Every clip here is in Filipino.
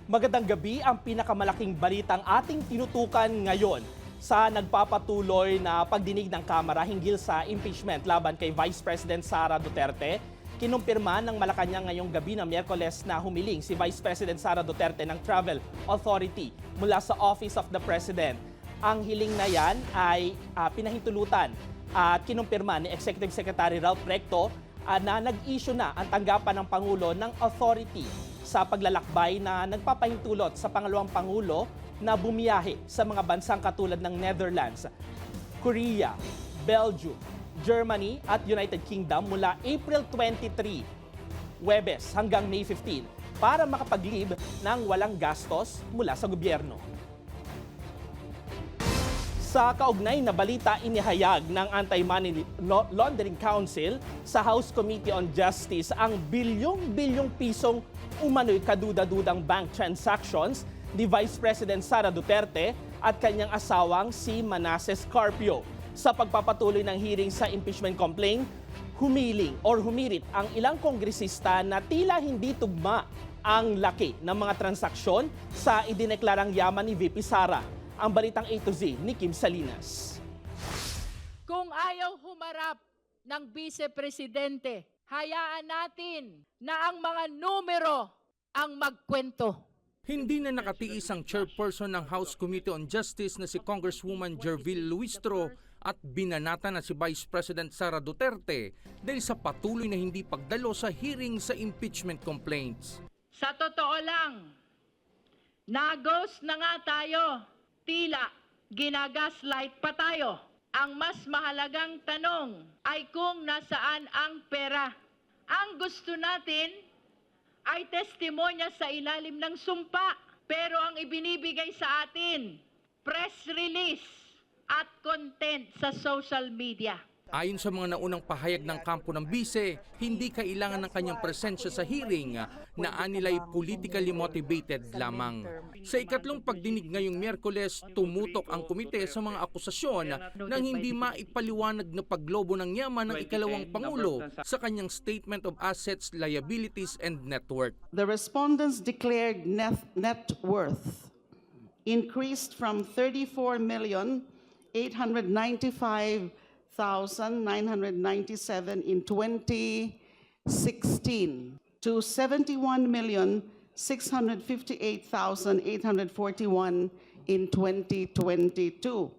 Magandang gabi, ang pinakamalaking balitang ating tinutukan ngayon sa nagpapatuloy na pagdinig ng Kamara hinggil sa impeachment laban kay Vice President Sara Duterte. Kinumpirma ng Malacanang ngayong gabi na Miyerkules na humiling si Vice President Sara Duterte ng Travel Authority mula sa Office of the President. Ang hiling na yan ay pinahintulutan at kinumpirma ni Executive Secretary Ralph Recto na nag-issue na ang tanggapan ng Pangulo ng authority sa paglalakbay na nagpapahintulot sa pangalawang Pangulo na bumiyahe sa mga bansang katulad ng Netherlands, Korea, Belgium, Germany at United Kingdom mula April 23, Huwebes hanggang May 15 para makapag-leave ng walang gastos mula sa gobyerno. Sa kaugnay na balita, inihayag ng Anti-Money Laundering Council sa House Committee on Justice ang bilyong-bilyong pisong umano'y kaduda-dudang bank transactions ni Vice President Sara Duterte at kanyang asawang si Manasseh Carpio. Sa pagpapatuloy ng hearing sa impeachment complaint, humirit ang ilang kongresista na tila hindi tugma ang laki ng mga transaksyon sa idineklarang yaman ni VP Sara. Ang balitang A to Z ni Kim Salinas. Kung ayaw humarap ng Vice-Presidente, hayaan natin na ang mga numero ang magkwento. Hindi na nakatiis ang chairperson ng House Committee on Justice na si Congresswoman Jerville Luistro at binanata na si Vice President Sara Duterte dahil sa patuloy na hindi pagdalo sa hearing sa impeachment complaints. Sa totoo lang, nagos na nga tayo. Tila ginagaslight pa tayo. Ang mas mahalagang tanong ay kung nasaan ang pera. Ang gusto natin ay testimonya sa ilalim ng sumpa. Pero ang ibinibigay sa atin, press release at content sa social media. Ayon sa mga naunang pahayag ng kampo ng bise, hindi kailangan ng kanyang presensya sa hearing na anilay politically motivated lamang. Sa ikatlong pagdinig ngayong Miyerkules, tumutok ang komite sa mga akusasyon ng hindi maipaliwanag na paglobo ng yaman ng ikalawang Pangulo sa kanyang Statement of Assets, Liabilities and Net Worth. The respondents declared net worth increased from 34,895,997 in 2016 to 71,658,841 in 2022,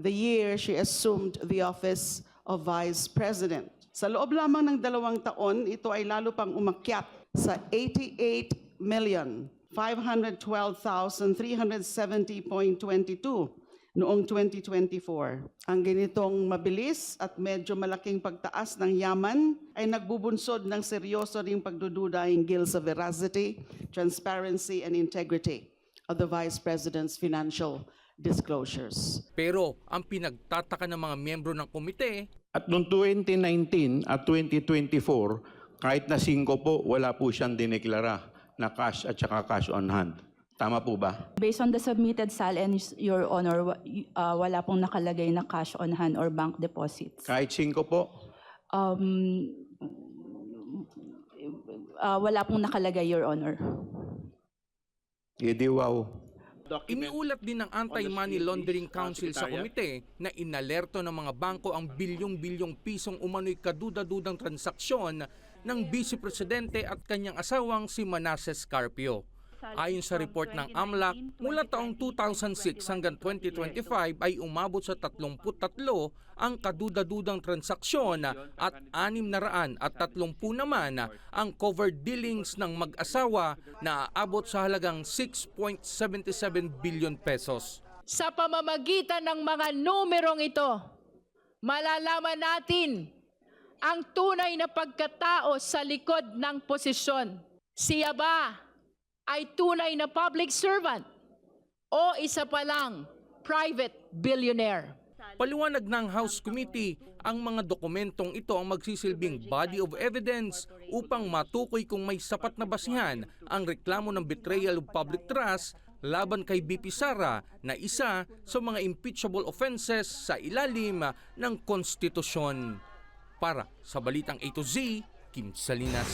the year she assumed the office of Vice President. Sa loob lamang ng 2 taon, ito ay lalo pang umakyat sa 88,512,370.22 noong 2024. Ang ganitong mabilis at medyo malaking pagtaas ng yaman ay nagbubunsod ng seryoso ring pagdududa hinggil sa veracity, transparency, and integrity of the Vice President's financial disclosures. Pero ang pinagtataka ng mga miyembro ng komite, at noong 2019 at 2024, kahit na 5 po, wala po siyang dineklara na cash at saka cash on hand. Tama po ba? Based on the submitted SALN, Your Honor, wala pong nakalagay na cash on hand or bank deposits. Kahit 5 po? Wala pong nakalagay, Your Honor. Hindi wow. iniulat din ng Anti-Money Laundering Council sa komite na inalerto ng mga bangko ang bilyong-bilyong pisong umano'y kaduda-dudang transaksyon ng Vice Presidente at kanyang asawang si Manasseh Carpio. Ayon sa report ng AMLAC, mula taong 2006 hanggang 2025 ay umabot sa 33 ang kaduda-dudang transaksyon at 630 naman ang covered dealings ng mag-asawa na aabot sa halagang 6.77 billion pesos. Sa pamamagitan ng mga numerong ito, malalaman natin ang tunay na pagkatao sa likod ng posisyon. Siya ba ay tunay na public servant o isa pa lang private billionaire? Paliwanag ng House Committee, ang mga dokumentong ito ang magsisilbing body of evidence upang matukoy kung may sapat na basihan ang reklamo ng betrayal of public trust laban kay VP Sara na isa sa mga impeachable offenses sa ilalim ng konstitusyon. Para sa Balitang A to Z, Kim Salinas.